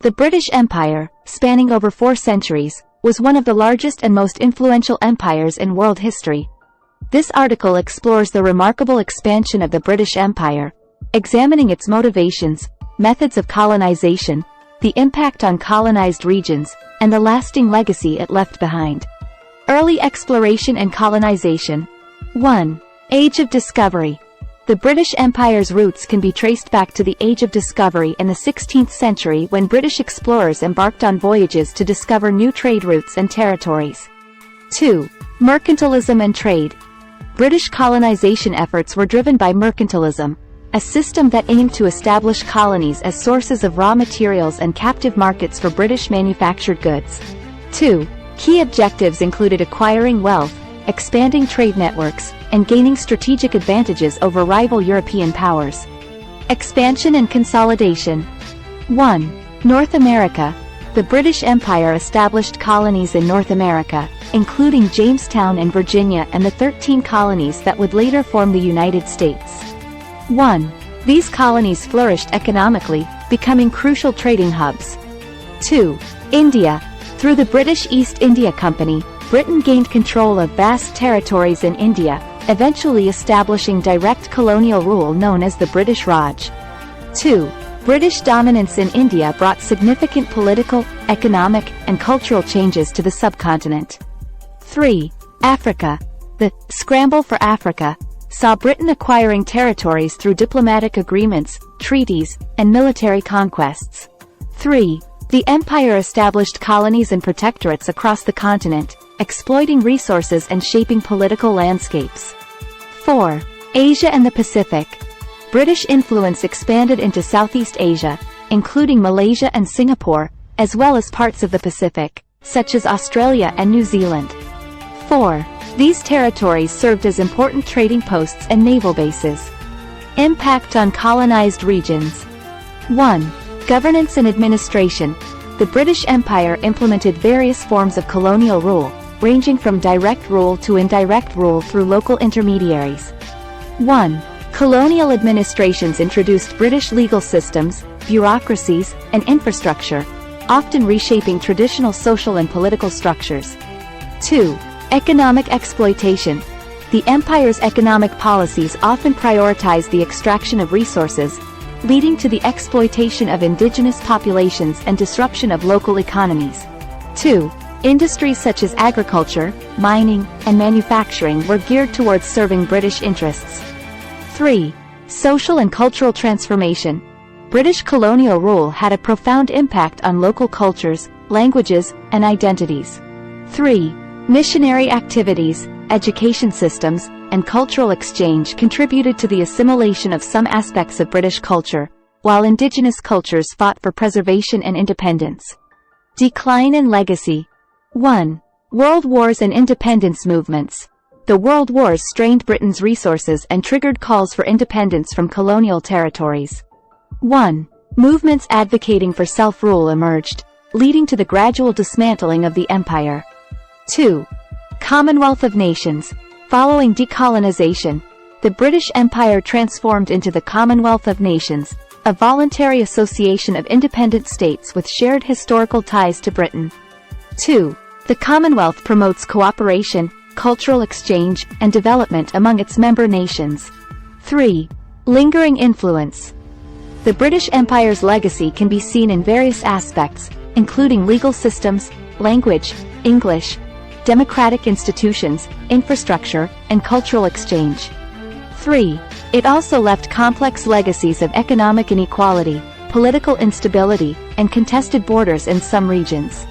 The British Empire, spanning over 4 centuries, was one of the largest and most influential empires in world history. This article explores the remarkable expansion of the British Empire, examining its motivations, methods of colonization, the impact on colonized regions, and the lasting legacy it left behind. Early exploration and colonization. 1. Age of Discovery. The British Empire's roots can be traced back to the Age of Discovery in the 16th century when British explorers embarked on voyages to discover new trade routes and territories. 2. Mercantilism and trade. British colonization efforts were driven by mercantilism, a system that aimed to establish colonies as sources of raw materials and captive markets for British manufactured goods. 2. Key objectives included acquiring wealth, expanding trade networks, and gaining strategic advantages over rival European powers. Expansion and consolidation. 1. North America. The British Empire established colonies in North America, including Jamestown and Virginia and the 13 colonies that would later form the United States. 1. These colonies flourished economically, becoming crucial trading hubs. 2. India. Through the British East India Company, Britain gained control of vast territories in India, eventually establishing direct colonial rule known as the British Raj. 2. British dominance in India brought significant political, economic, and cultural changes to the subcontinent. 3. Africa. The scramble for Africa saw Britain acquiring territories through diplomatic agreements, treaties, and military conquests. 3. The empire established colonies and protectorates across the continent, exploiting resources and shaping political landscapes. 4. Asia and the Pacific. British influence expanded into Southeast Asia, including Malaysia and Singapore, as well as parts of the Pacific, such as Australia and New Zealand. 4. These territories served as important trading posts and naval bases. Impact on colonized regions. 1. Governance and administration. The British Empire implemented various forms of colonial rule, ranging from direct rule to indirect rule through local intermediaries. 1. Colonial administrations introduced British legal systems, bureaucracies, and infrastructure, often reshaping traditional social and political structures. 2. Economic exploitation. The empire's economic policies often prioritized the extraction of resources, leading to the exploitation of indigenous populations and disruption of local economies. 2. Industries such as agriculture, mining, and manufacturing were geared towards serving British interests. 3. Social and cultural transformation. British colonial rule had a profound impact on local cultures, languages, and identities. 3. Missionary activities, education systems, and cultural exchange contributed to the assimilation of some aspects of British culture, while indigenous cultures fought for preservation and independence. Decline and legacy. 1. World Wars and independence movements. The World Wars strained Britain's resources and triggered calls for independence from colonial territories. 1. Movements advocating for self-rule emerged, leading to the gradual dismantling of the empire. 2. Commonwealth of Nations. Following decolonization, the British Empire transformed into the Commonwealth of Nations, a voluntary association of independent states with shared historical ties to Britain. 2. The Commonwealth promotes cooperation, cultural exchange, and development among its member nations. 3. Lingering influence. The British Empire's legacy can be seen in various aspects, including legal systems, language, English, democratic institutions, infrastructure, and cultural exchange. 3. It also left complex legacies of economic inequality, political instability, and contested borders in some regions.